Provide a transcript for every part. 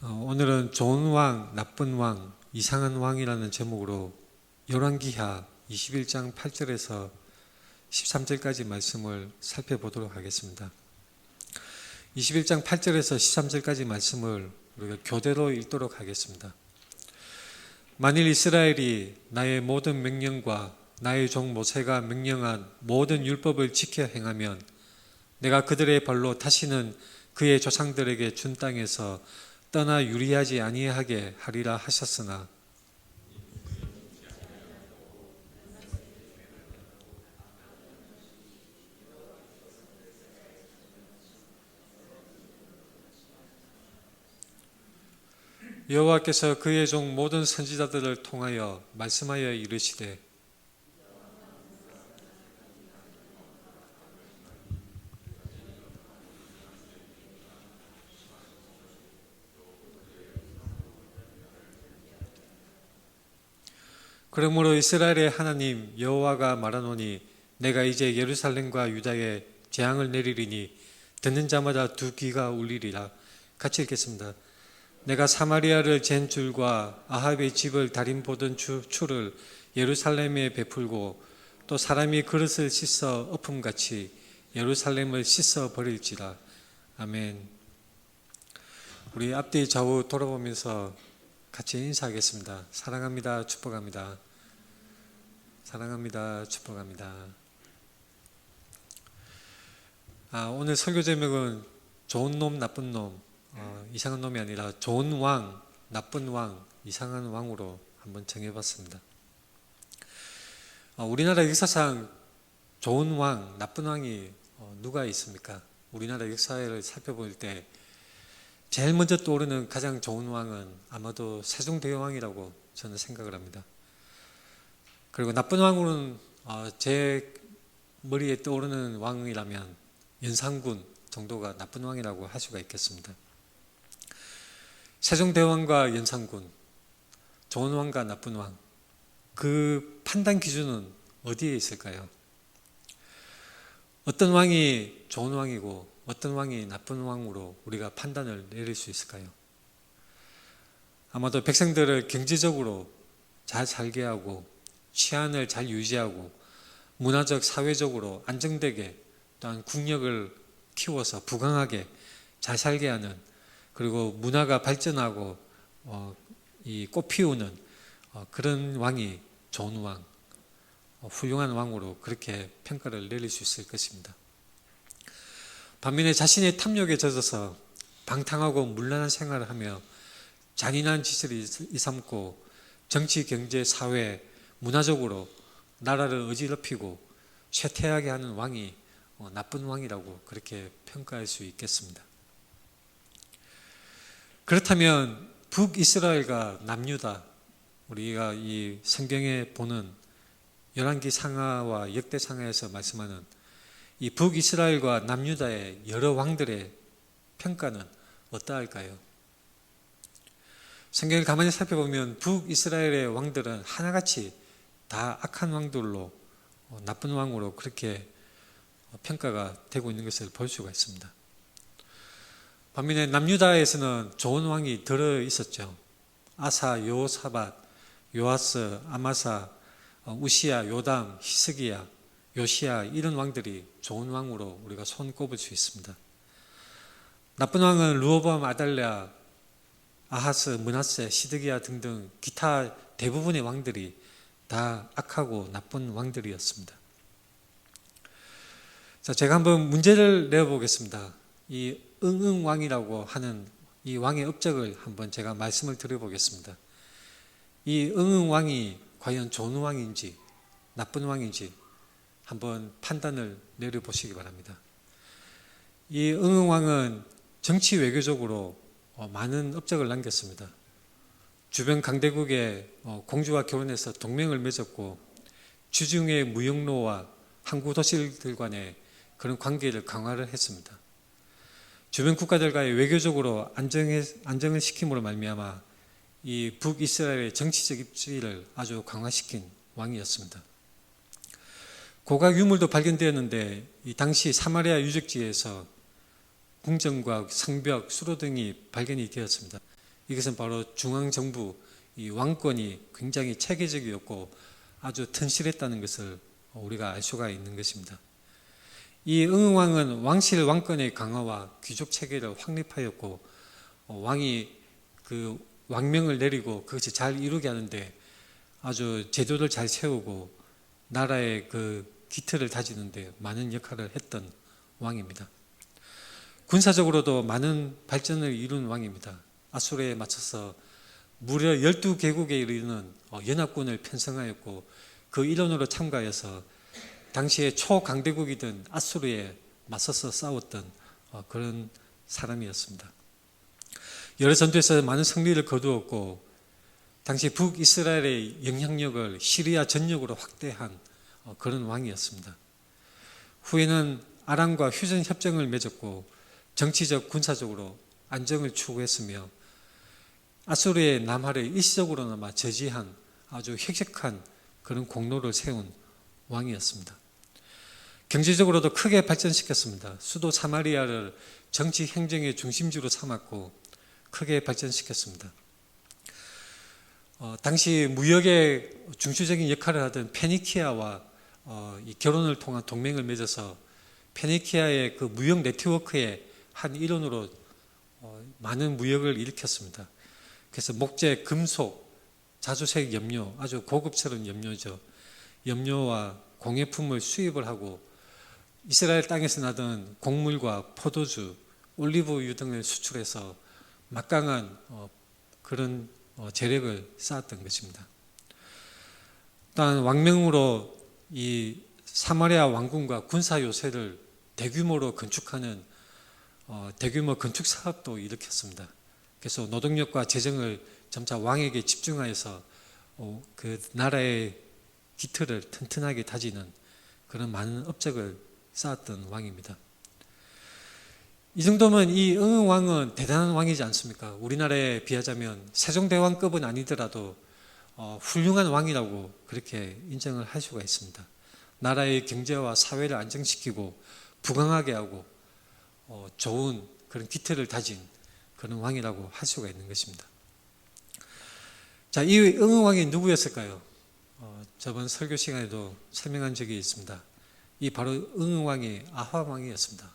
오늘은 좋은 왕, 나쁜 왕, 이상한 왕이라는 제목으로 열왕기하 21장 8절에서 13절까지 말씀을 살펴보도록 하겠습니다. 21장 8절에서 13절까지 말씀을 우리가 교대로 읽도록 하겠습니다. 만일 이스라엘이 나의 모든 명령과 나의 종 모세가 명령한 모든 율법을 지켜 행하면 내가 그들의 발로 다시는 그의 조상들에게 준 땅에서 떠나 유리하지 아니하게 하리라 하셨으나 여호와께서 그의 종 모든 선지자들을 통하여 말씀하여 이르시되 그러므로 이스라엘의 하나님 여호와가 말하노니 내가 이제 예루살렘과 유다에 재앙을 내리리니 듣는 자마다 두 귀가 울리리라. 같이 읽겠습니다. 내가 사마리아를 잰 줄과 아합의 집을 다림 보던 추를 예루살렘에 베풀고 또 사람이 그릇을 씻어 엎음같이 예루살렘을 씻어 버릴지라. 아멘. 우리 앞뒤 좌우 돌아보면서 같이 인사하겠습니다. 사랑합니다. 축복합니다. 사랑합니다. 축복합니다. 오늘 설교 제목은 좋은 놈, 나쁜 놈, 이상한 놈이 아니라 좋은 왕, 나쁜 왕, 이상한 왕으로 한번 정해봤습니다. 우리나라 역사상 좋은 왕, 나쁜 왕이 누가 있습니까? 우리나라 역사를 살펴볼 때 제일 먼저 떠오르는 가장 좋은 왕은 아마도 세종대왕이라고 저는 생각을 합니다. 그리고 나쁜 왕으로는 제 머리에 떠오르는 왕이라면 연산군 정도가 나쁜 왕이라고 할 수가 있겠습니다. 세종대왕과 연산군, 좋은 왕과 나쁜 왕, 그 판단 기준은 어디에 있을까요? 어떤 왕이 좋은 왕이고 어떤 왕이 나쁜 왕으로 우리가 판단을 내릴 수 있을까요? 아마도 백성들을 경제적으로 잘 살게 하고 치안을 잘 유지하고 문화적, 사회적으로 안정되게 또한 국력을 키워서 부강하게 잘 살게 하는 그리고 문화가 발전하고 이 꽃피우는 그런 왕이 좋은 왕, 훌륭한 왕으로 그렇게 평가를 내릴 수 있을 것입니다. 반면에 자신의 탐욕에 젖어서 방탕하고 문란한 생활을 하며 잔인한 짓을 일삼고 정치, 경제, 사회, 문화적으로 나라를 어지럽히고 쇠퇴하게 하는 왕이 나쁜 왕이라고 그렇게 평가할 수 있겠습니다. 그렇다면 북이스라엘과 남유다, 우리가 이 성경에 보는 열왕기 상하와 역대 상하에서 말씀하는 이 북이스라엘과 남유다의 여러 왕들의 평가는 어떠할까요? 성경을 가만히 살펴보면 북이스라엘의 왕들은 하나같이 다 악한 왕들로 나쁜 왕으로 그렇게 평가가 되고 있는 것을 볼 수가 있습니다. 반면에 남유다에서는 좋은 왕이 들어 있었죠. 아사, 여호사밧, 요아스, 아마사, 우시야, 요담, 히스기야, 요시야 이런 왕들이 좋은 왕으로 우리가 손꼽을 수 있습니다. 나쁜 왕은 르호보암, 아달랴, 아하스, 므낫세, 시드기야 등등 기타 대부분의 왕들이 다 악하고 나쁜 왕들이었습니다. 자, 제가 한번 문제를 내어보겠습니다. 이 응응왕이라고 하는 이 왕의 업적을 한번 제가 말씀을 드려보겠습니다. 이 응응왕이 과연 좋은 왕인지 나쁜 왕인지 한번 판단을 내려보시기 바랍니다. 이 응응왕은 정치 외교적으로 많은 업적을 남겼습니다. 주변 강대국의 공주와 결혼해서 동맹을 맺었고 주중의 무역로와 항구 도시들 간의 그런 관계를 강화를 했습니다. 주변 국가들과의 외교적으로 안정을 시킴으로 말미암아 이 북이스라엘의 정치적 입지를 아주 강화시킨 왕이었습니다. 고각 유물도 발견되었는데 이 당시 사마리아 유적지에서 궁전과 성벽, 수로 등이 발견이 되었습니다. 이것은 바로 중앙정부 이 왕권이 굉장히 체계적이었고 아주 튼실했다는 것을 우리가 알 수가 있는 것입니다. 이 응왕은 왕실 왕권의 강화와 귀족 체계를 확립하였고 왕이 그 왕명을 내리고 그것이 잘 이루게 하는데 아주 제도를 잘 세우고 나라의 그 기틀을 다지는데 많은 역할을 했던 왕입니다. 군사적으로도 많은 발전을 이룬 왕입니다. 아수르에 맞서서 무려 12개국에 이르는 연합군을 편성하였고 그 일원으로 참가해서 당시에 초강대국이던 아수르에 맞서서 싸웠던 그런 사람이었습니다. 여러 전투에서 많은 승리를 거두었고 당시 북이스라엘의 영향력을 시리아 전역으로 확대한 그런 왕이었습니다. 후에는 아람과 휴전 협정을 맺었고 정치적 군사적으로 안정을 추구했으며 아수르의 남하를 일시적으로나마 저지한 아주 획획한 그런 공로를 세운 왕이었습니다. 경제적으로도 크게 발전시켰습니다. 수도 사마리아를 정치 행정의 중심지로 삼았고 크게 발전시켰습니다. 당시 무역의 중추적인 역할을 하던 페니키아와 이 결혼을 통한 동맹을 맺어서 페니키아의 그 무역 네트워크의 한 일원으로 많은 무역을 일으켰습니다. 그래서 목재, 금속, 자주색 염료, 아주 고급스러운 염료죠. 염료와 공예품을 수입을 하고 이스라엘 땅에서 나던 곡물과 포도주, 올리브유 등을 수출해서 막강한 그런 재력을 쌓았던 것입니다. 또한 왕명으로 이 사마리아 왕궁과 군사 요새를 대규모로 건축하는 대규모 건축 사업도 일으켰습니다. 그래서 노동력과 재정을 점차 왕에게 집중하여서 그 나라의 기틀을 튼튼하게 다지는 그런 많은 업적을 쌓았던 왕입니다. 이 정도면 이 왕은 대단한 왕이지 않습니까? 우리나라에 비하자면 세종대왕급은 아니더라도 훌륭한 왕이라고 그렇게 인정을 할 수가 있습니다. 나라의 경제와 사회를 안정시키고 부강하게 하고 좋은 그런 기틀을 다진 그런 왕이라고 할 수가 있는 것입니다. 자, 이 왕이 누구였을까요? 저번 설교 시간에도 설명한 적이 있습니다. 이 바로 왕이 아합 왕이었습니다.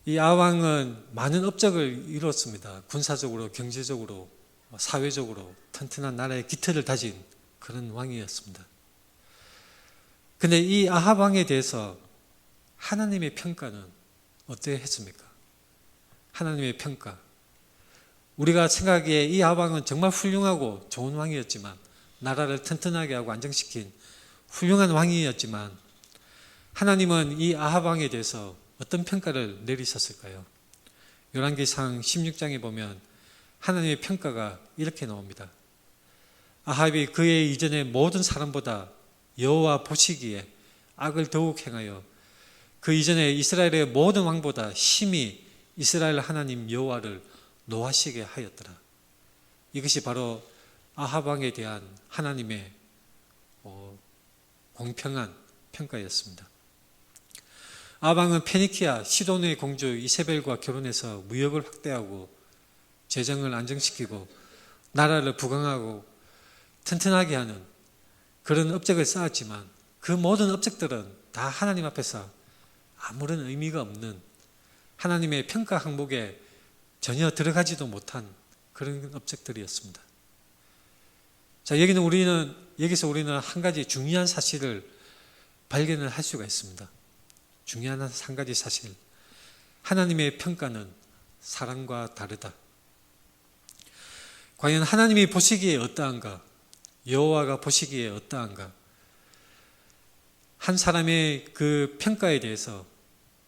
이 아합 왕은 많은 업적을 이뤘습니다. 군사적으로, 경제적으로, 사회적으로 튼튼한 나라의 기틀을 다진 그런 왕이었습니다. 근데 이 아합 왕에 대해서 하나님의 평가는 어떠했습니까? 하나님의 평가. 우리가 생각하기에 이 아합 왕은 정말 훌륭하고 좋은 왕이었지만, 나라를 튼튼하게 하고 안정시킨 훌륭한 왕이었지만, 하나님은 이 아합 왕에 대해서 어떤 평가를 내리셨을까요? 열왕기상 16장에 보면 하나님의 평가가 이렇게 나옵니다. 아합이 그의 이전의 모든 사람보다 여호와 보시기에 악을 더욱 행하여 그 이전에 이스라엘의 모든 왕보다 심히 이스라엘 하나님 여호와를 노하시게 하였더라. 이것이 바로 아합 왕에 대한 하나님의 공평한 평가였습니다. 아합 왕은 페니키아 시돈의 공주 이세벨과 결혼해서 무역을 확대하고 재정을 안정시키고 나라를 부강하고 튼튼하게 하는 그런 업적을 쌓았지만 그 모든 업적들은 다 하나님 앞에서 아무런 의미가 없는 하나님의 평가 항목에 전혀 들어가지도 못한 그런 업적들이었습니다. 자, 여기서 우리는 한 가지 중요한 사실을 발견을 할 수가 있습니다. 중요한 한 가지 사실. 하나님의 평가는 사람과 다르다. 과연 하나님이 보시기에 어떠한가? 여호와가 보시기에 어떠한가? 한 사람의 그 평가에 대해서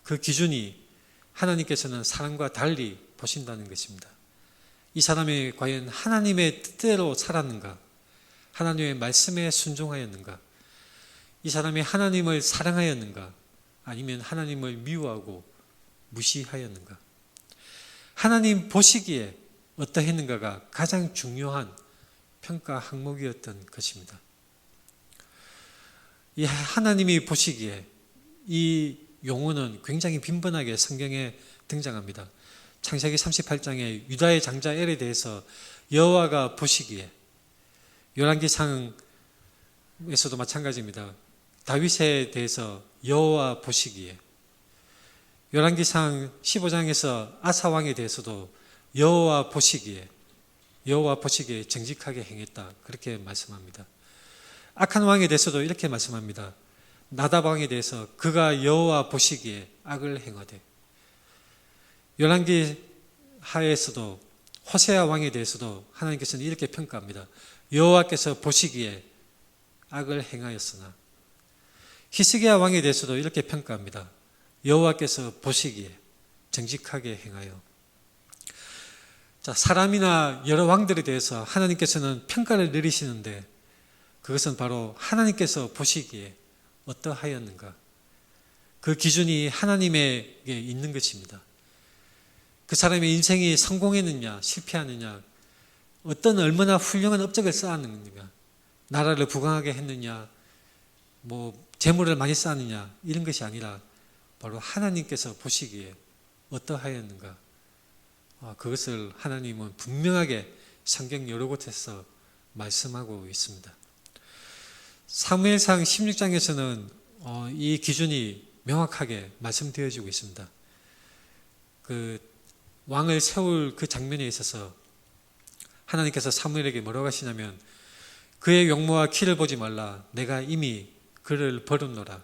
그 기준이 하나님께서는 사람과 달리 보신다는 것입니다. 이 사람이 과연 하나님의 뜻대로 살았는가? 하나님의 말씀에 순종하였는가? 이 사람이 하나님을 사랑하였는가? 아니면 하나님을 미워하고 무시하였는가? 하나님 보시기에 어떠했는가가 가장 중요한 평가 항목이었던 것입니다. 이 하나님이 보시기에 이 용어는 굉장히 빈번하게 성경에 등장합니다. 창세기 38장에 유다의 장자 엘에 대해서 여호와가 보시기에, 열왕기상에서도 마찬가지입니다. 다윗에 대해서 여호와 보시기에, 열왕기상 15장에서 아사 왕에 대해서도 여호와 보시기에 정직하게 행했다, 그렇게 말씀합니다. 악한 왕에 대해서도 이렇게 말씀합니다. 나답 왕에 대해서 그가 여호와 보시기에 악을 행하되, 열왕기 하에서도 호세아 왕에 대해서도 하나님께서는 이렇게 평가합니다. 여호와께서 보시기에 악을 행하였으나, 히스기야 왕에 대해서도 이렇게 평가합니다. 여호와께서 보시기에 정직하게 행하여. 자, 사람이나 여러 왕들에 대해서 하나님께서는 평가를 내리시는데, 그것은 바로 하나님께서 보시기에 어떠하였는가, 그 기준이 하나님에게 있는 것입니다. 그 사람의 인생이 성공했느냐 실패하느냐, 어떤 얼마나 훌륭한 업적을 쌓았느냐, 나라를 부강하게 했느냐, 재물을 많이 쌓았느냐, 이런 것이 아니라 바로 하나님께서 보시기에 어떠하였는가, 그것을 하나님은 분명하게 성경 여러 곳에서 말씀하고 있습니다. 사무엘상 16장에서는 이 기준이 명확하게 말씀되어지고 있습니다. 그 왕을 세울 그 장면에 있어서 하나님께서 사무엘에게 뭐라고 하시냐면, 그의 용모와 키를 보지 말라. 내가 이미 그를 버렸노라.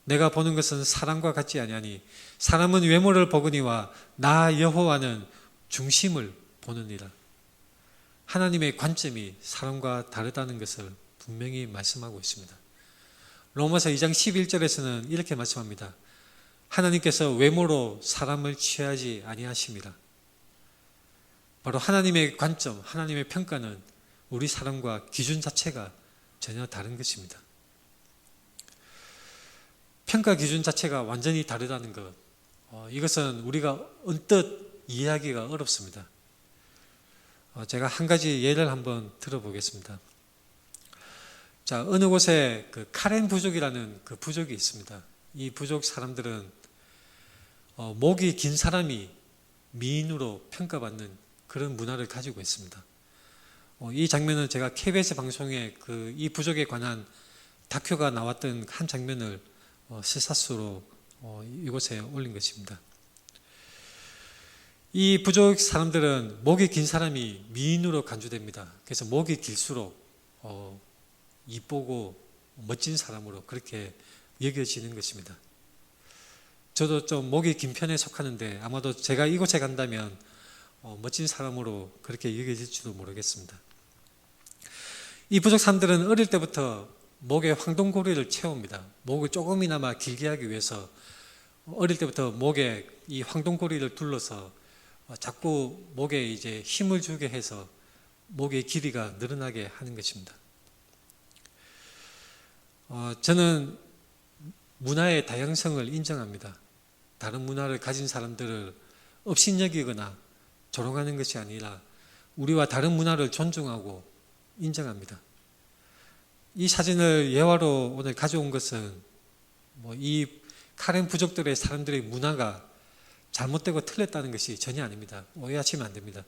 내가 보는 것은 사람과 같지 아니하니 사람은 외모를 보거니와 나 여호와는 중심을 보느니라. 하나님의 관점이 사람과 다르다는 것을 분명히 말씀하고 있습니다. 로마서 2장 11절에서는 이렇게 말씀합니다. 하나님께서 외모로 사람을 취하지 아니하심이라. 바로 하나님의 관점, 하나님의 평가는 우리 사람과 기준 자체가 전혀 다른 것입니다. 평가 기준 자체가 완전히 다르다는 것, 이것은 우리가 언뜻 이해하기가 어렵습니다. 제가 한 가지 예를 한번 들어보겠습니다. 자, 어느 곳에 그 카렌 부족이라는 그 부족이 있습니다. 이 부족 사람들은 목이 긴 사람이 미인으로 평가받는 그런 문화를 가지고 있습니다. 이 장면은 제가 KBS 방송에 이 부족에 관한 다큐가 나왔던 한 장면을 시사수로 이곳에 올린 것입니다. 이 부족 사람들은 목이 긴 사람이 미인으로 간주됩니다. 그래서 목이 길수록 이쁘고 멋진 사람으로 그렇게 여겨지는 것입니다. 저도 좀 목이 긴 편에 속하는데 아마도 제가 이곳에 간다면 멋진 사람으로 그렇게 여겨질지도 모르겠습니다. 이 부족 사람들은 어릴 때부터 목에 황동고리를 채웁니다. 목을 조금이나마 길게 하기 위해서 어릴 때부터 목에 이 황동고리를 둘러서 자꾸 목에 이제 힘을 주게 해서 목의 길이가 늘어나게 하는 것입니다. 저는 문화의 다양성을 인정합니다. 다른 문화를 가진 사람들을 업신여기거나 조롱하는 것이 아니라 우리와 다른 문화를 존중하고 인정합니다. 이 사진을 예화로 오늘 가져온 것은 이 카렌 부족들의 사람들의 문화가 잘못되고 틀렸다는 것이 전혀 아닙니다. 오해하시면 안 됩니다.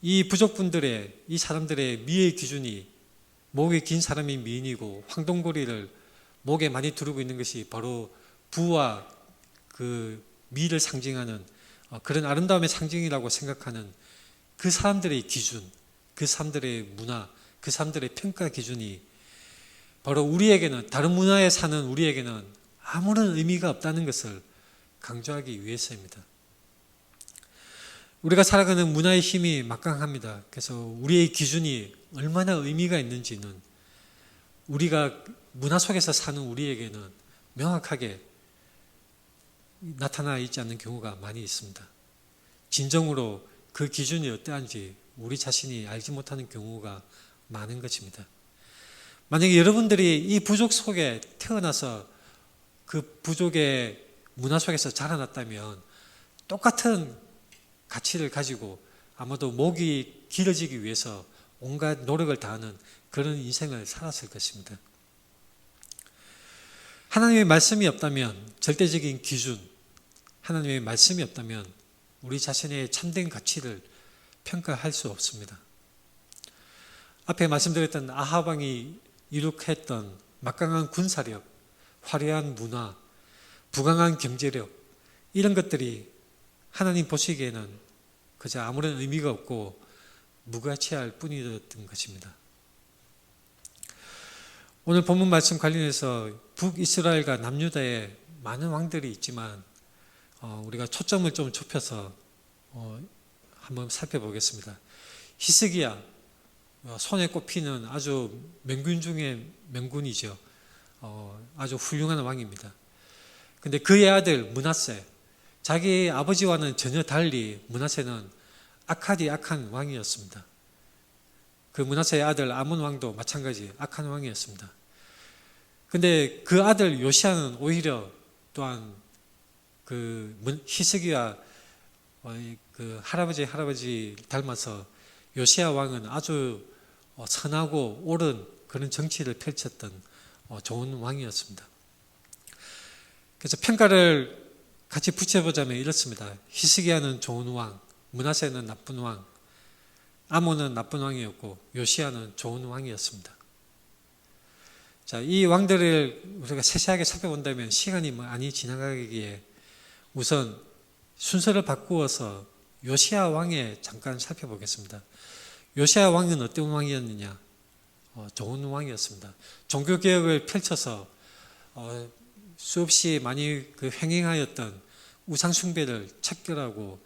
이 부족분들의, 이 사람들의 미의 기준이 목이 긴 사람이 미인이고 황동고리를 목에 많이 두르고 있는 것이 바로 부와 그 미를 상징하는 그런 아름다움의 상징이라고 생각하는 그 사람들의 기준, 그 사람들의 문화, 그 사람들의 평가 기준이 바로 우리에게는, 다른 문화에 사는 우리에게는 아무런 의미가 없다는 것을 강조하기 위해서입니다. 우리가 살아가는 문화의 힘이 막강합니다. 그래서 우리의 기준이 얼마나 의미가 있는지는 우리가 문화 속에서 사는 우리에게는 명확하게 나타나 있지 않는 경우가 많이 있습니다. 진정으로 그 기준이 어떠한지 우리 자신이 알지 못하는 경우가 많은 것입니다. 만약에 여러분들이 이 부족 속에 태어나서 그 부족의 문화 속에서 자라났다면 똑같은 가치를 가지고 아마도 목이 길어지기 위해서 온갖 노력을 다하는 그런 인생을 살았을 것입니다. 하나님의 말씀이 없다면, 절대적인 기준, 하나님의 말씀이 없다면 우리 자신의 참된 가치를 평가할 수 없습니다. 앞에 말씀드렸던 아합 왕이 이룩했던 막강한 군사력, 화려한 문화, 부강한 경제력, 이런 것들이 하나님 보시기에는 그저 아무런 의미가 없고 무가치할 뿐이었던 것입니다. 오늘 본문 말씀 관련해서 북이스라엘과 남유다에 많은 왕들이 있지만 우리가 초점을 좀 좁혀서 한번 살펴보겠습니다. 히스기야, 손에 꼽히는 아주 명군 중에 명군이죠. 아주 훌륭한 왕입니다. 근데 그의 아들 므낫세, 자기 아버지와는 전혀 달리 므낫세는 악한 왕이었습니다. 그 므낫세의 아들 아몬 왕도 마찬가지 악한 왕이었습니다. 근데 그 아들 요시야는 오히려 또한 그 히스기야 그 할아버지 닮아서 요시야 왕은 아주 선하고 옳은 그런 정치를 펼쳤던 좋은 왕이었습니다. 그래서 평가를 같이 붙여보자면 이렇습니다. 히스기야는 좋은 왕, 므낫세는 나쁜 왕, 아몬은 나쁜 왕이었고 요시야는 좋은 왕이었습니다. 자, 이 왕들을 우리가 세세하게 살펴본다면 시간이 많이 지나가기에 우선 순서를 바꾸어서 요시야 왕에 잠깐 살펴보겠습니다. 요시야 왕은 어떤 왕이었느냐? 좋은 왕이었습니다. 종교개혁을 펼쳐서 수없이 많이 횡행하였던 우상숭배를 척결하고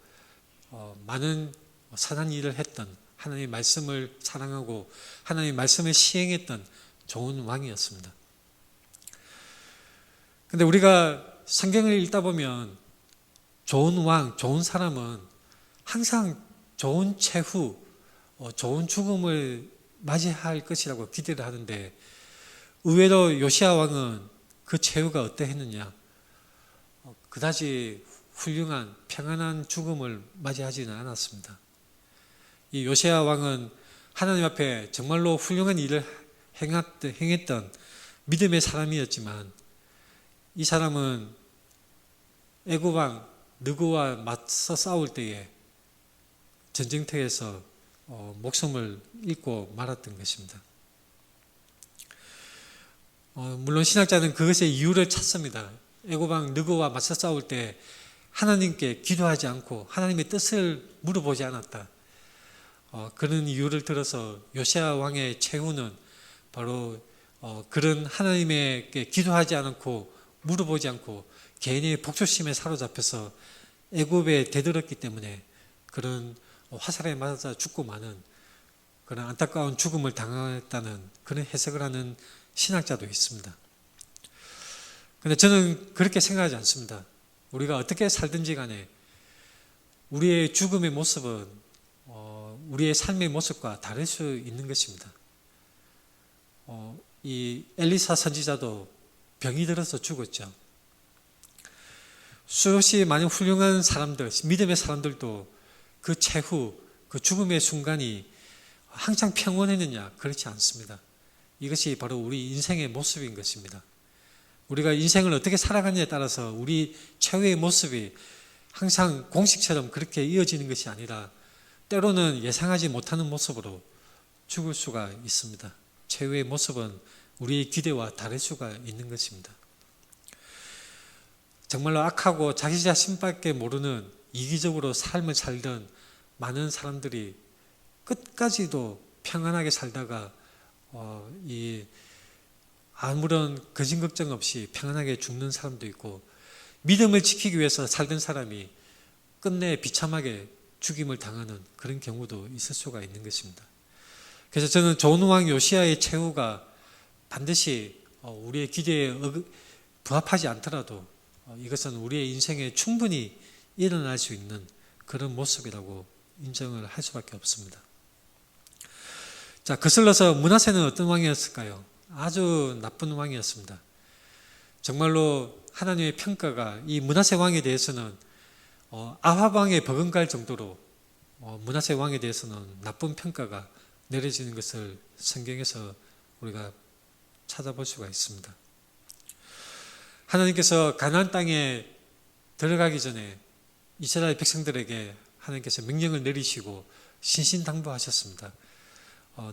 많은 선한 일을 했던, 하나님의 말씀을 사랑하고 하나님의 말씀을 시행했던 좋은 왕이었습니다. 근데 우리가 성경을 읽다 보면 좋은 왕, 좋은 사람은 항상 좋은 최후, 좋은 죽음을 맞이할 것이라고 기대를 하는데 의외로 요시야 왕은 그 최후가 어떠했느냐? 그다지 훌륭한 평안한 죽음을 맞이하지는 않았습니다. 이 요시야 왕은 하나님 앞에 정말로 훌륭한 일을 행했던 믿음의 사람이었지만 이 사람은 애굽 왕 느고와 맞서 싸울 때에 전쟁터에서 목숨을 잃고 말았던 것입니다. 물론 신학자는 그것의 이유를 찾습니다. 애굽 왕 느고와 맞서 싸울 때 하나님께 기도하지 않고 하나님의 뜻을 물어보지 않았다. 그런 이유를 들어서 요시야 왕의 최후는 바로 그런 하나님에게 기도하지 않고 물어보지 않고 개인의 복조심에 사로잡혀서 애굽에 대들었기 때문에 그런 화살에 맞아 죽고 마는 그런 안타까운 죽음을 당했다는 그런 해석을 하는 신학자도 있습니다. 그런데 저는 그렇게 생각하지 않습니다. 우리가 어떻게 살든지 간에 우리의 죽음의 모습은 우리의 삶의 모습과 다를 수 있는 것입니다. 이 엘리사 선지자도 병이 들어서 죽었죠. 수없이 많은 훌륭한 사람들, 믿음의 사람들도 그 최후, 그 죽음의 순간이 항상 평온했느냐? 그렇지 않습니다. 이것이 바로 우리 인생의 모습인 것입니다. 우리가 인생을 어떻게 살아가느냐에 따라서 우리 최후의 모습이 항상 공식처럼 그렇게 이어지는 것이 아니라 때로는 예상하지 못하는 모습으로 죽을 수가 있습니다. 최후의 모습은 우리의 기대와 다를 수가 있는 것입니다. 정말로 악하고 자기 자신밖에 모르는 이기적으로 삶을 살던 많은 사람들이 끝까지도 평안하게 살다가 아무런 근심 걱정 없이 평안하게 죽는 사람도 있고 믿음을 지키기 위해서 살던 사람이 끝내 비참하게 죽임을 당하는 그런 경우도 있을 수가 있는 것입니다. 그래서 저는 좋은 왕 요시야의 최후가 반드시 우리의 기대에 부합하지 않더라도 이것은 우리의 인생에 충분히 일어날 수 있는 그런 모습이라고 인정을 할 수밖에 없습니다. 자, 거슬러서 므낫세는 어떤 왕이었을까요? 아주 나쁜 왕이었습니다. 정말로 하나님의 평가가 이 므낫세 왕에 대해서는 아합 왕에 버금갈 정도로 므낫세 왕에 대해서는 나쁜 평가가 내려지는 것을 성경에서 우리가 찾아볼 수가 있습니다. 하나님께서 가나안 땅에 들어가기 전에 이스라엘 백성들에게 하나님께서 명령을 내리시고 신신당부하셨습니다.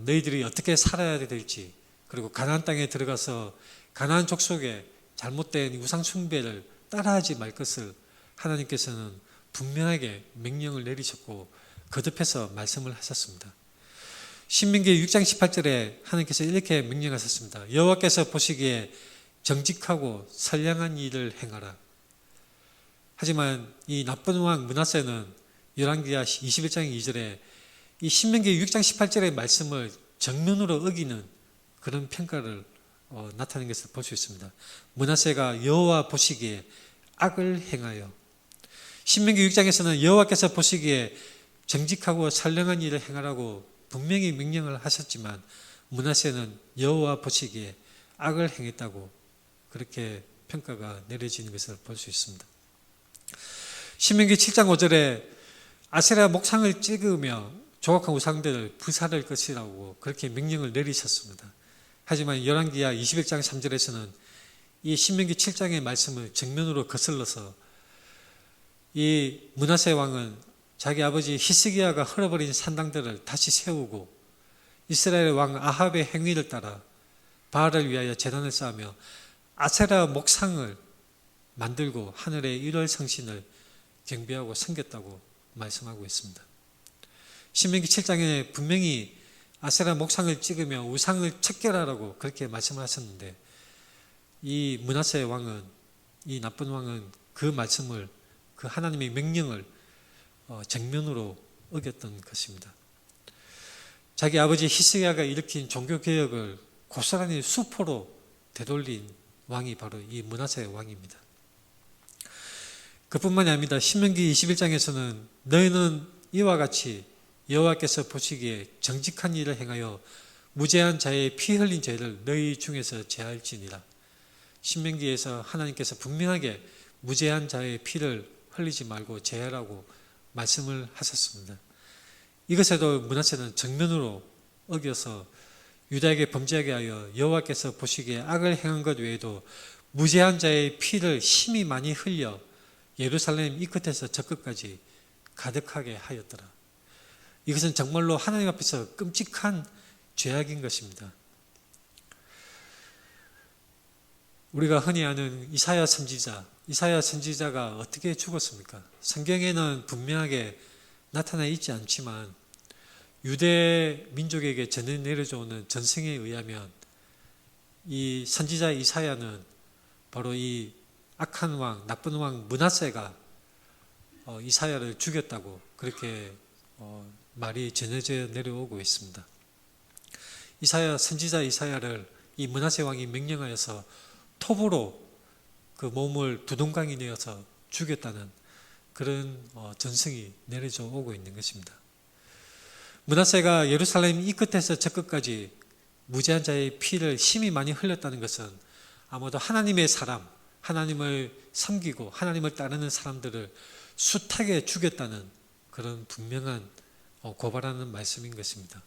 너희들이 어떻게 살아야 될지, 그리고 가나안 땅에 들어가서 가나안 족속의 잘못된 우상 숭배를 따라하지 말 것을 하나님께서는 분명하게 명령을 내리셨고 거듭해서 말씀을 하셨습니다. 신명기 6장 18절에 하나님께서 이렇게 명령하셨습니다. 여호와께서 보시기에 정직하고 선량한 일을 행하라. 하지만 이 나쁜 왕 므낫세는 열왕기하 21장 2절에 이 신명기 6장 18절의 말씀을 정면으로 어기는 그런 평가를 나타내는 것을 볼 수 있습니다. 므낫세가 여호와 보시기에 악을 행하여, 신명기 6장에서는 여호와께서 보시기에 정직하고 선량한 일을 행하라고 분명히 명령을 하셨지만 므낫세는 여호와 보시기에 악을 행했다고 그렇게 평가가 내려지는 것을 볼 수 있습니다. 신명기 7장 5절에 아세라 목상을 찍으며 조각한 우상들을 불사를 것이라고 그렇게 명령을 내리셨습니다. 하지만 열왕기하 21장 3절에서는 이 신명기 7장의 말씀을 정면으로 거슬러서 이 므낫세 왕은 자기 아버지 히스기야가 헐어버린 산당들을 다시 세우고 이스라엘 왕 아합의 행위를 따라 바알을 위하여 제단을 쌓으며 아세라 목상을 만들고 하늘의 일월 성신을 경배하고 섬겼다고 말씀하고 있습니다. 신명기 7장에 분명히 아세라 목상을 찍으며 우상을 척결하라고 그렇게 말씀을 하셨는데 이 므낫세 왕은, 이 나쁜 왕은 그 말씀을, 그 하나님의 명령을 정면으로 어겼던 것입니다. 자기 아버지 히스기야가 일으킨 종교개혁을 고스란히 수포로 되돌린 왕이 바로 이 므낫세 왕입니다. 그뿐만이 아닙니다. 신명기 21장에서는 너희는 이와 같이 여호와께서 보시기에 정직한 일을 행하여 무죄한 자의 피 흘린 죄를 너희 중에서 제할지니라. 신명기에서 하나님께서 분명하게 무죄한 자의 피를 흘리지 말고 제하라고 말씀을 하셨습니다. 이것에도 므낫세는 정면으로 어겨서 유다에게 범죄하게 하여 여호와께서 보시기에 악을 행한 것 외에도 무죄한 자의 피를 심히 많이 흘려 예루살렘 이 끝에서 저 끝까지 가득하게 하였더라. 이것은 정말로 하나님 앞에서 끔찍한 죄악인 것입니다. 우리가 흔히 아는 이사야 선지자가 어떻게 죽었습니까? 성경에는 분명하게 나타나 있지 않지만 유대 민족에게 전해 내려져 오는 전승에 의하면 이 선지자 이사야는 바로 이 악한 왕, 나쁜 왕 므낫세가 이사야를 죽였다고 그렇게 말이 전해져 내려오고 있습니다. 선지자 이사야를 이 므낫세 왕이 명령하여서 톱으로 그 몸을 두동강이 내어서 죽였다는 그런 전승이 내려져 오고 있는 것입니다. 므낫세가 예루살렘 이 끝에서 저 끝까지 무죄한 자의 피를 심히 많이 흘렸다는 것은 아마도 하나님의 사람, 하나님을 섬기고 하나님을 따르는 사람들을 숱하게 죽였다는 그런 분명한 고발하는 말씀인 것입니다.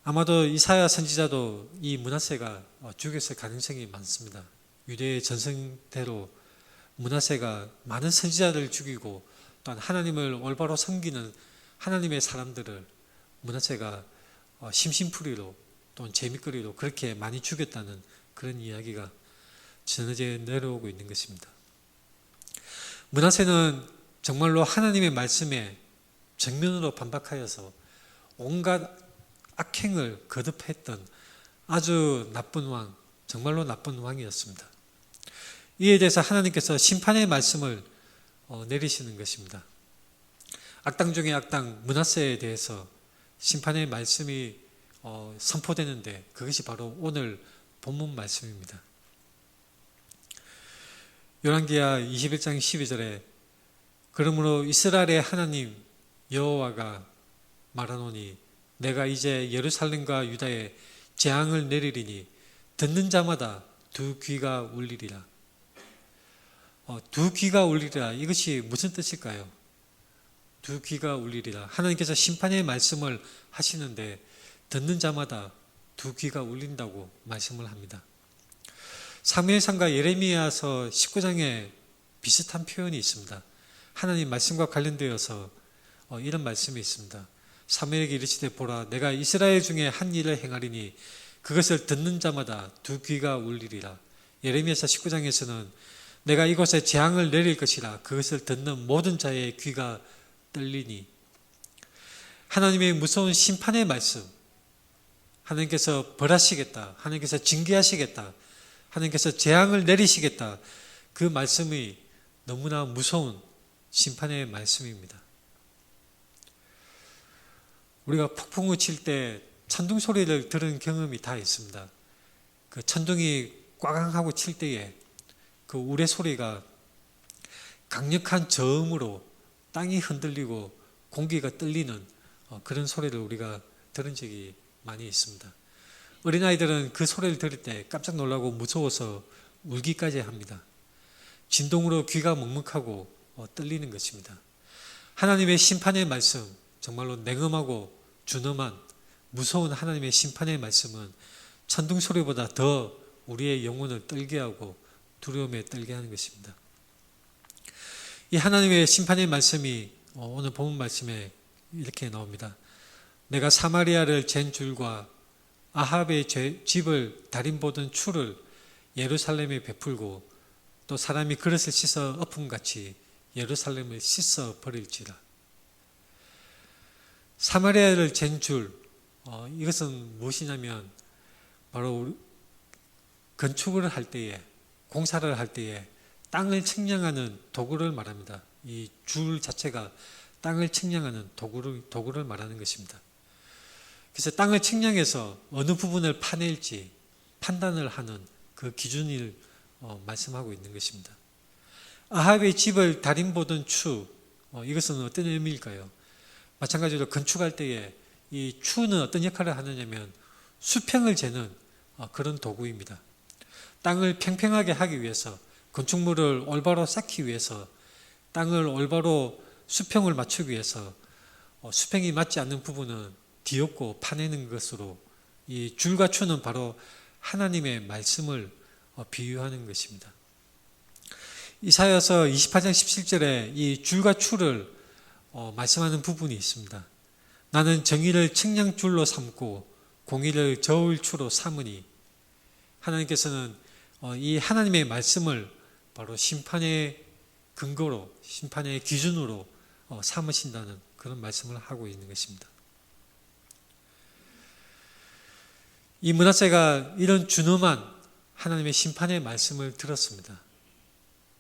아마도 이사야 선지자도 이 므낫세가 죽였을 가능성이 많습니다. 유대의 전승대로 므낫세가 많은 선지자를 죽이고 또한 하나님을 올바로 섬기는 하나님의 사람들을 므낫세가 심심풀이로 또는 재미거리로 그렇게 많이 죽였다는 그런 이야기가 전해져 내려오고 있는 것입니다. 므낫세는 정말로 하나님의 말씀에 정면으로 반박하여서 온갖 악행을 거듭했던 아주 나쁜 왕, 정말로 나쁜 왕이었습니다. 이에 대해서 하나님께서 심판의 말씀을 내리시는 것입니다. 악당 중에 악당 므낫세에 대해서 심판의 말씀이 선포되는데 그것이 바로 오늘 본문 말씀입니다. 열왕기하 21장 12절에 그러므로 이스라엘의 하나님 여호와가 말하노니 내가 이제 예루살렘과 유다에 재앙을 내리리니 듣는 자마다 두 귀가 울리리라. 두 귀가 울리리라. 이것이 무슨 뜻일까요? 두 귀가 울리리라. 하나님께서 심판의 말씀을 하시는데 듣는 자마다 두 귀가 울린다고 말씀을 합니다. 사무엘상과 예레미야서 19장에 비슷한 표현이 있습니다. 하나님 말씀과 관련되어서 이런 말씀이 있습니다. 사무엘에게 이르시되 보라 내가 이스라엘 중에 한 일을 행하리니 그것을 듣는 자마다 두 귀가 울리리라. 예레미야서 19장에서는 내가 이곳에 재앙을 내릴 것이라 그것을 듣는 모든 자의 귀가 떨리니. 하나님의 무서운 심판의 말씀, 하나님께서 벌하시겠다, 하나님께서 징계하시겠다, 하나님께서 재앙을 내리시겠다, 그 말씀이 너무나 무서운 심판의 말씀입니다. 우리가 폭풍우 칠 때 천둥 소리를 들은 경험이 다 있습니다. 그 천둥이 꽝하고 칠 때에 그 우레 소리가 강력한 저음으로 땅이 흔들리고 공기가 떨리는 그런 소리를 우리가 들은 적이 많이 있습니다. 어린아이들은 그 소리를 들을 때 깜짝 놀라고 무서워서 울기까지 합니다. 진동으로 귀가 먹먹하고 떨리는 것입니다. 하나님의 심판의 말씀, 정말로 냉엄하고 준엄한 무서운 하나님의 심판의 말씀은 천둥 소리보다 더 우리의 영혼을 떨게 하고 두려움에 떨게 하는 것입니다. 이 하나님의 심판의 말씀이 오늘 본문 말씀에 이렇게 나옵니다. 내가 사마리아를 잰 줄과 아합의 집을 다림보던 추를 예루살렘에 베풀고 또 사람이 그릇을 씻어 엎음같이 예루살렘을 씻어 버릴지라. 사마리아를 잰 줄, 이것은 무엇이냐면 바로 건축을 할 때에, 공사를 할 때에 땅을 측량하는 도구를 말합니다. 이 줄 자체가 땅을 측량하는 도구를 말하는 것입니다. 그래서 땅을 측량해서 어느 부분을 파낼지 판단을 하는 그 기준을 말씀하고 있는 것입니다. 아합의 집을 다림보던 추, 이것은 어떤 의미일까요? 마찬가지로 건축할 때에 이 추는 어떤 역할을 하느냐면 수평을 재는 그런 도구입니다. 땅을 평평하게 하기 위해서, 건축물을 올바로 쌓기 위해서, 땅을 올바로 수평을 맞추기 위해서 수평이 맞지 않는 부분은 뒤엎고 파내는 것으로 이 줄과 추는 바로 하나님의 말씀을 비유하는 것입니다. 이사야서 28장 17절에 이 줄과 추를 말씀하는 부분이 있습니다. 나는 정의를 측량줄로 삼고 공의를 저울추로 삼으니. 하나님께서는 이 하나님의 말씀을 바로 심판의 근거로, 심판의 기준으로 삼으신다는 그런 말씀을 하고 있는 것입니다. 이 므낫세가 이런 준엄한 하나님의 심판의 말씀을 들었습니다.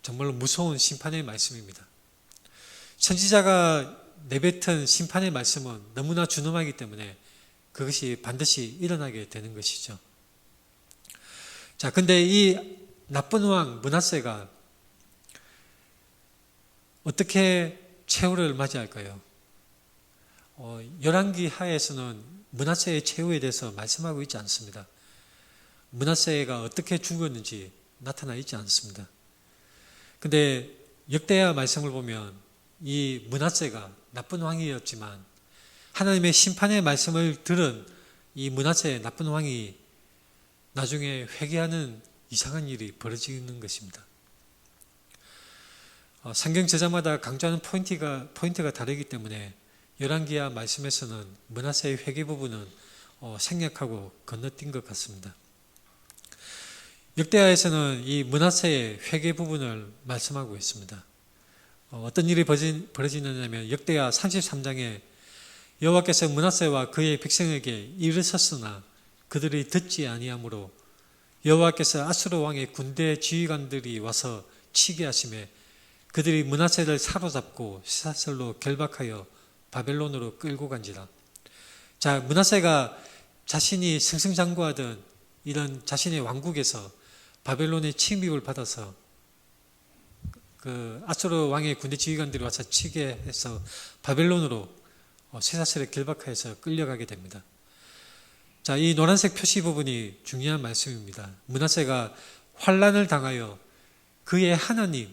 정말로 무서운 심판의 말씀입니다. 선지자가 내뱉은 심판의 말씀은 너무나 준엄하기 때문에 그것이 반드시 일어나게 되는 것이죠. 자, 근데 이 나쁜 왕 므낫세가 어떻게 최후를 맞이할까요? 열왕기 하에서는 므낫세의 최후에 대해서 말씀하고 있지 않습니다. 므낫세가 어떻게 죽었는지 나타나 있지 않습니다. 근데 역대하 말씀을 보면 이 므낫세가 나쁜 왕이었지만 하나님의 심판의 말씀을 들은 이 므낫세 나쁜 왕이 나중에 회개하는 이상한 일이 벌어지는 것입니다. 성경 저자마다 강조하는 포인트가 다르기 때문에 열왕기하 말씀에서는 므낫세의 회개 부분은 생략하고 건너뛴 것 같습니다. 역대하에서는 이 므낫세의 회개 부분을 말씀하고 있습니다. 어떤 일이 벌어지느냐면 역대하 33장에 여호와께서 므낫세와 그의 백성에게 이르셨으나 그들이 듣지 아니하므로 여호와께서 아수르 왕의 군대 지휘관들이 와서 치게 하시매 그들이 므낫세를 사로잡고 쇠사슬로 결박하여 바벨론으로 끌고 간지라. 자, 므낫세가 자신이 승승장구하던 이런 자신의 왕국에서 바벨론의 침입을 받아서 그 아수르 왕의 군대 지휘관들이 와서 치게 해서 바벨론으로 쇠사슬에 결박해서 끌려가게 됩니다. 자, 이 노란색 표시 부분이 중요한 말씀입니다. 므낫세가 환난을 당하여 그의 하나님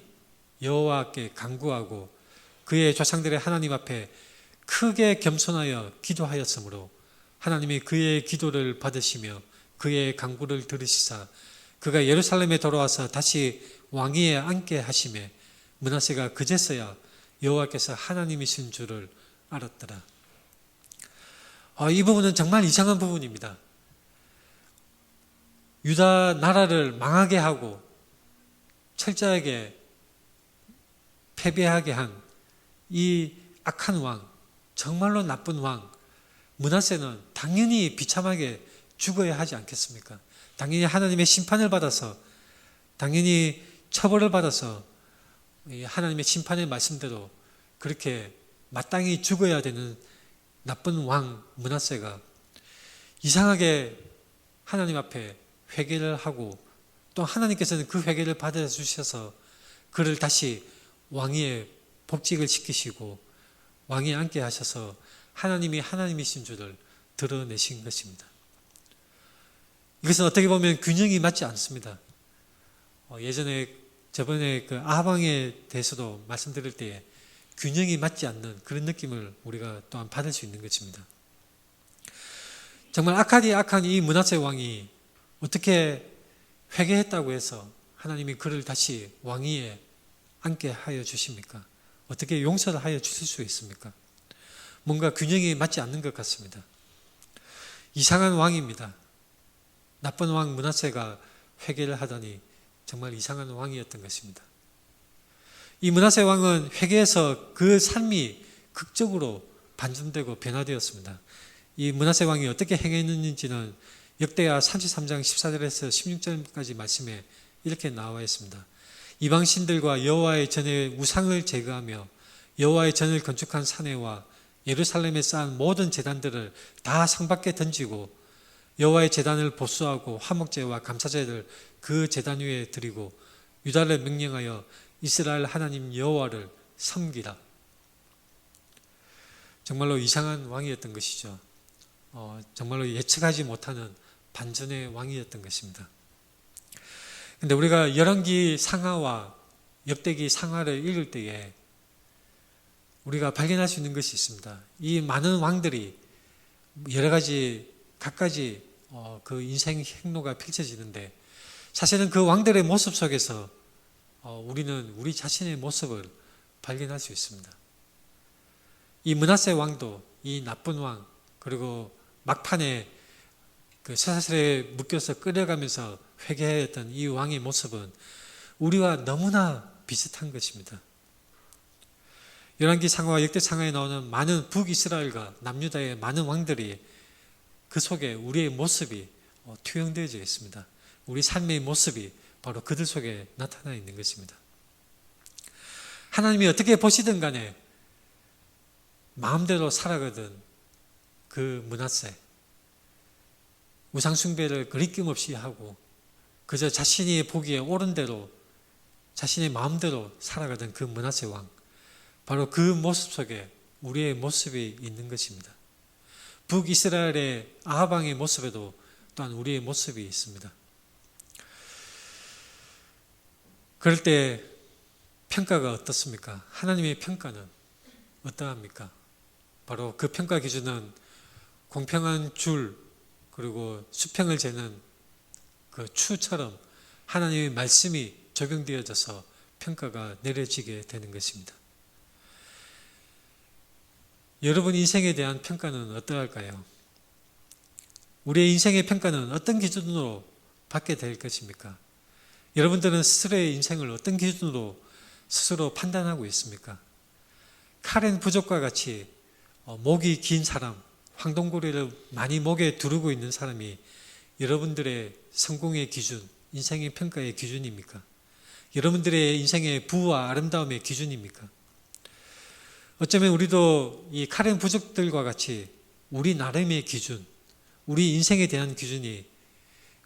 여호와께 간구하고 그의 조상들의 하나님 앞에 크게 겸손하여 기도하였으므로 하나님이 그의 기도를 받으시며 그의 간구를 들으시사 그가 예루살렘에 돌아와서 다시 왕위에 앉게 하시매 므낫세가 그제서야 여호와께서 하나님이신 줄을 알았더라. 이 부분은 정말 이상한 부분입니다. 유다 나라를 망하게 하고 철저하게 패배하게 한 이 악한 왕, 정말로 나쁜 왕 므낫세는 당연히 비참하게 죽어야 하지 않겠습니까? 당연히 하나님의 심판을 받아서, 당연히 처벌을 받아서 하나님의 심판의 말씀대로 그렇게 마땅히 죽어야 되는 나쁜 왕 므낫세가 이상하게 하나님 앞에 회개를 하고, 또 하나님께서는 그 회개를 받아주셔서 그를 다시 왕위에 복직을 시키시고 왕위에 앉게 하셔서 하나님이 하나님이신 줄을 드러내신 것입니다. 이것은 어떻게 보면 균형이 맞지 않습니다. 저번에 그 아방에 대해서도 말씀드릴 때에 균형이 맞지 않는 그런 느낌을 우리가 또한 받을 수 있는 것입니다. 정말 악한 이 므낫세 왕이 어떻게 회개했다고 해서 하나님이 그를 다시 왕위에 앉게 하여 주십니까? 어떻게 용서를 하여 주실 수 있습니까? 뭔가 균형이 맞지 않는 것 같습니다. 이상한 왕입니다. 나쁜 왕 므낫세가 회개를 하더니 정말 이상한 왕이었던 것입니다. 이 므낫세 왕은 회개해서 그 삶이 극적으로 반전되고 변화되었습니다. 이 므낫세 왕이 어떻게 행했는지는 역대하 33장 14절에서 16절까지 말씀에 이렇게 나와 있습니다. 이방 신들과 여호와의 전에 우상을 제거하며 여호와의 전을 건축한 사내와 예루살렘에 쌓은 모든 제단들을 다 상밖에 던지고 여호와의 제단을 보수하고 화목제와 감사제를 그 제단 위에 드리고 유다를 명령하여 이스라엘 하나님 여호와를 섬기라. 정말로 이상한 왕이었던 것이죠. 정말로 예측하지 못하는 반전의 왕이었던 것입니다. 근데 우리가 열왕기 상하와 역대기 상하를 읽을 때에 우리가 발견할 수 있는 것이 있습니다. 이 많은 왕들이 여러 가지 각가지 그 인생 행로가 펼쳐지는데 사실은 그 왕들의 모습 속에서 우리는 우리 자신의 모습을 발견할 수 있습니다. 이 므낫세 왕도 이 나쁜 왕, 그리고 막판에 그 쇠사슬에 묶여서 끌려가면서 회개했던 이 왕의 모습은 우리와 너무나 비슷한 것입니다. 열왕기 상하와 역대 상하에 나오는 많은 북이스라엘과 남유다의 많은 왕들이 그 속에 우리의 모습이 투영되어져 있습니다. 우리 삶의 모습이 바로 그들 속에 나타나 있는 것입니다. 하나님이 어떻게 보시든 간에 마음대로 살아가던 그 므낫세, 우상숭배를 거리낌 없이 하고 그저 자신이 보기에 옳은 대로 자신의 마음대로 살아가던 그 므낫세 왕, 바로 그 모습 속에 우리의 모습이 있는 것입니다. 북이스라엘의 아합 왕의 모습에도 또한 우리의 모습이 있습니다. 그럴 때 평가가 어떻습니까? 하나님의 평가는 어떠합니까? 바로 그 평가 기준은 공평한 줄, 그리고 수평을 재는 그 추처럼 하나님의 말씀이 적용되어져서 평가가 내려지게 되는 것입니다. 여러분 인생에 대한 평가는 어떠할까요? 우리의 인생의 평가는 어떤 기준으로 받게 될 것입니까? 여러분들은 스스로의 인생을 어떤 기준으로 스스로 판단하고 있습니까? 카렌 부족과 같이 목이 긴 사람, 황동고리를 많이 목에 두르고 있는 사람이 여러분들의 성공의 기준, 인생의 평가의 기준입니까? 여러분들의 인생의 부와 아름다움의 기준입니까? 어쩌면 우리도 이 카렌 부족들과 같이 우리 나름의 기준, 우리 인생에 대한 기준이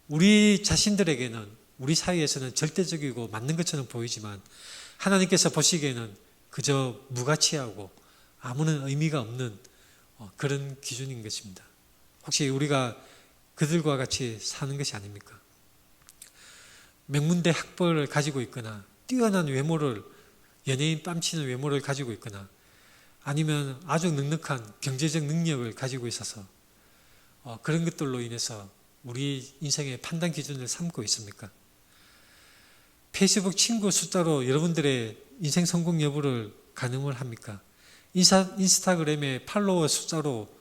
우리 자신들에게는, 우리 사이에서는 절대적이고 맞는 것처럼 보이지만 하나님께서 보시기에는 그저 무가치하고 아무런 의미가 없는 그런 기준인 것입니다. 혹시 우리가 그들과 같이 사는 것이 아닙니까? 명문대 학벌을 가지고 있거나 뛰어난 외모를, 연예인 뺨치는 외모를 가지고 있거나 아니면 아주 넉넉한 경제적 능력을 가지고 있어서 그런 것들로 인해서 우리 인생의 판단 기준을 삼고 있습니까? 페이스북 친구 숫자로 여러분들의 인생 성공 여부를 가늠을 합니까? 인스타그램의 팔로워 숫자로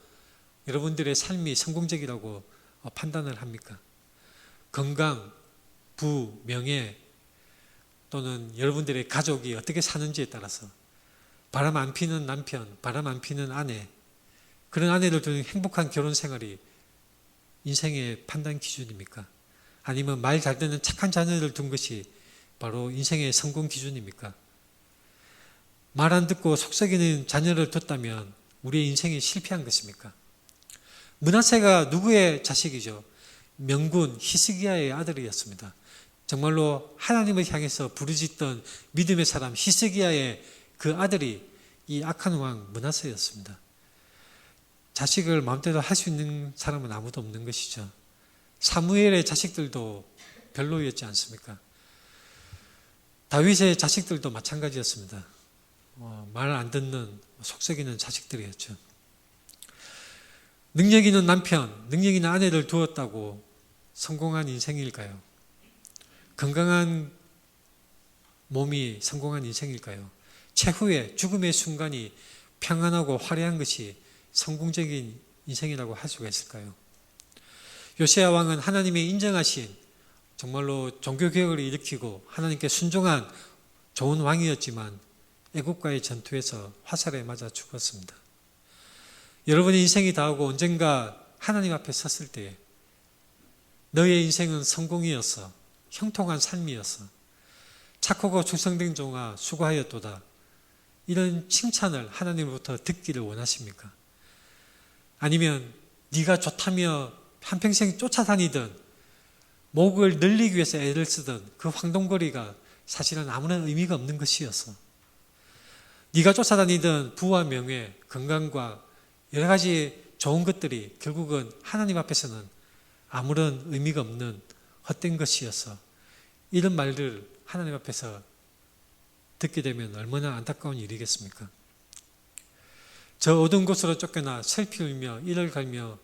여러분들의 삶이 성공적이라고 판단을 합니까? 건강, 부, 명예 또는 여러분들의 가족이 어떻게 사는지에 따라서 바람 안 피는 남편, 바람 안 피는 아내, 그런 아내를 두는 행복한 결혼 생활이 인생의 판단 기준입니까? 아니면 말 잘 듣는 착한 자녀를 둔 것이 바로 인생의 성공 기준입니까? 말 안 듣고 속썩이는 자녀를 뒀다면 우리의 인생이 실패한 것입니까? 므낫세가 누구의 자식이죠? 명군 히스기야의 아들이었습니다. 정말로 하나님을 향해서 부르짖던 믿음의 사람 히스기야의 그 아들이 이 악한 왕 므낫세였습니다. 자식을 마음대로 할 수 있는 사람은 아무도 없는 것이죠. 사무엘의 자식들도 별로였지 않습니까? 다윗의 자식들도 마찬가지였습니다. 말 안 듣는 속썩이는 자식들이었죠. 능력 있는 남편, 능력 있는 아내를 두었다고 성공한 인생일까요? 건강한 몸이 성공한 인생일까요? 최후의 죽음의 순간이 평안하고 화려한 것이 성공적인 인생이라고 할 수가 있을까요? 요시야 왕은 하나님의 인정하신 정말로 종교개혁을 일으키고 하나님께 순종한 좋은 왕이었지만 애국과의 전투에서 화살에 맞아 죽었습니다. 여러분의 인생이 다하고 언젠가 하나님 앞에 섰을 때 너의 인생은 성공이었어, 형통한 삶이었어, 착하고 충성된 종아 수고하였도다, 이런 칭찬을 하나님으로부터 듣기를 원하십니까? 아니면 네가 좋다며 한평생 쫓아다니던 목을 늘리기 위해서 애를 쓰던 그 황동거리가 사실은 아무런 의미가 없는 것이었어. 네가 쫓아다니던 부와 명예, 건강과 여러 가지 좋은 것들이 결국은 하나님 앞에서는 아무런 의미가 없는 헛된 것이었어. 이런 말들 하나님 앞에서 듣게 되면 얼마나 안타까운 일이겠습니까? 저 어두운 곳으로 쫓겨나 슬피 울며 이를 갈며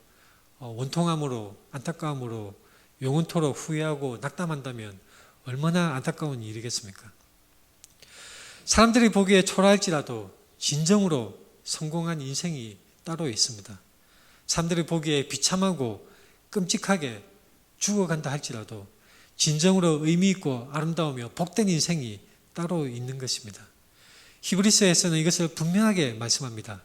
원통함으로 안타까움으로 영원토록 후회하고 낙담한다면 얼마나 안타까운 일이겠습니까? 사람들이 보기에 초라할지라도 진정으로 성공한 인생이 따로 있습니다. 사람들이 보기에 비참하고 끔찍하게 죽어간다 할지라도 진정으로 의미 있고 아름다우며 복된 인생이 따로 있는 것입니다. 히브리서에서는 이것을 분명하게 말씀합니다.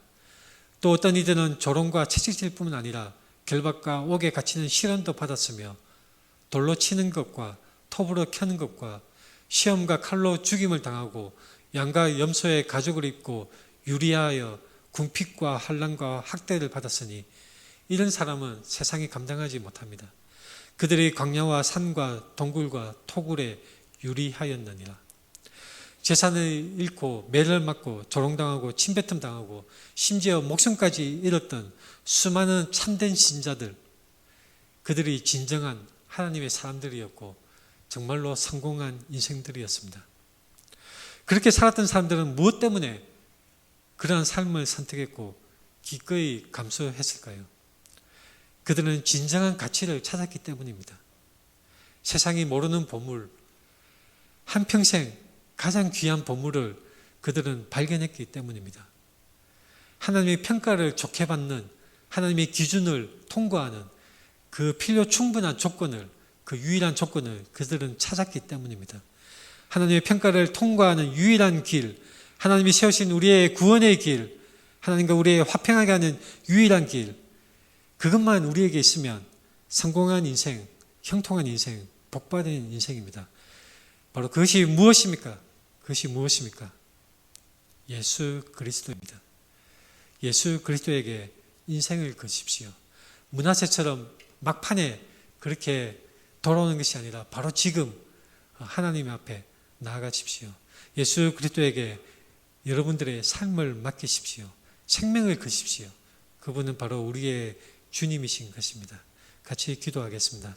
또 어떤 이들은 조롱과 채찍질 뿐만 아니라 결박과 옥에 갇히는 시련도 받았으며 돌로 치는 것과 톱으로 켜는 것과 시험과 칼로 죽임을 당하고 양과 염소의 가죽을 입고 유리하여 궁핍과 환난과 학대를 받았으니 이런 사람은 세상이 감당하지 못합니다. 그들이 광야와 산과 동굴과 토굴에 유리하였느니라. 재산을 잃고 매를 맞고 조롱당하고 침뱉음 당하고 심지어 목숨까지 잃었던 수많은 참된 신자들, 그들이 진정한 하나님의 사람들이었고 정말로 성공한 인생들이었습니다. 그렇게 살았던 사람들은 무엇 때문에 그러한 삶을 선택했고 기꺼이 감수했을까요? 그들은 진정한 가치를 찾았기 때문입니다. 세상이 모르는 보물, 한평생 가장 귀한 보물을 그들은 발견했기 때문입니다. 하나님의 평가를 좋게 받는, 하나님의 기준을 통과하는 그 필요 충분한 조건을, 그 유일한 조건을 그들은 찾았기 때문입니다. 하나님의 평가를 통과하는 유일한 길, 하나님이 세우신 우리의 구원의 길, 하나님과 우리의 화평하게 하는 유일한 길, 그것만 우리에게 있으면 성공한 인생, 형통한 인생, 복받은 인생입니다. 바로 그것이 무엇입니까? 그것이 무엇입니까? 예수 그리스도입니다. 예수 그리스도에게 인생을 거십시오. 므낫세처럼 막판에 그렇게 돌아오는 것이 아니라 바로 지금 하나님 앞에 나아가십시오. 예수 그리스도에게 여러분들의 삶을 맡기십시오. 생명을 거십시오. 그분은 바로 우리의 주님이신 것입니다. 같이 기도하겠습니다.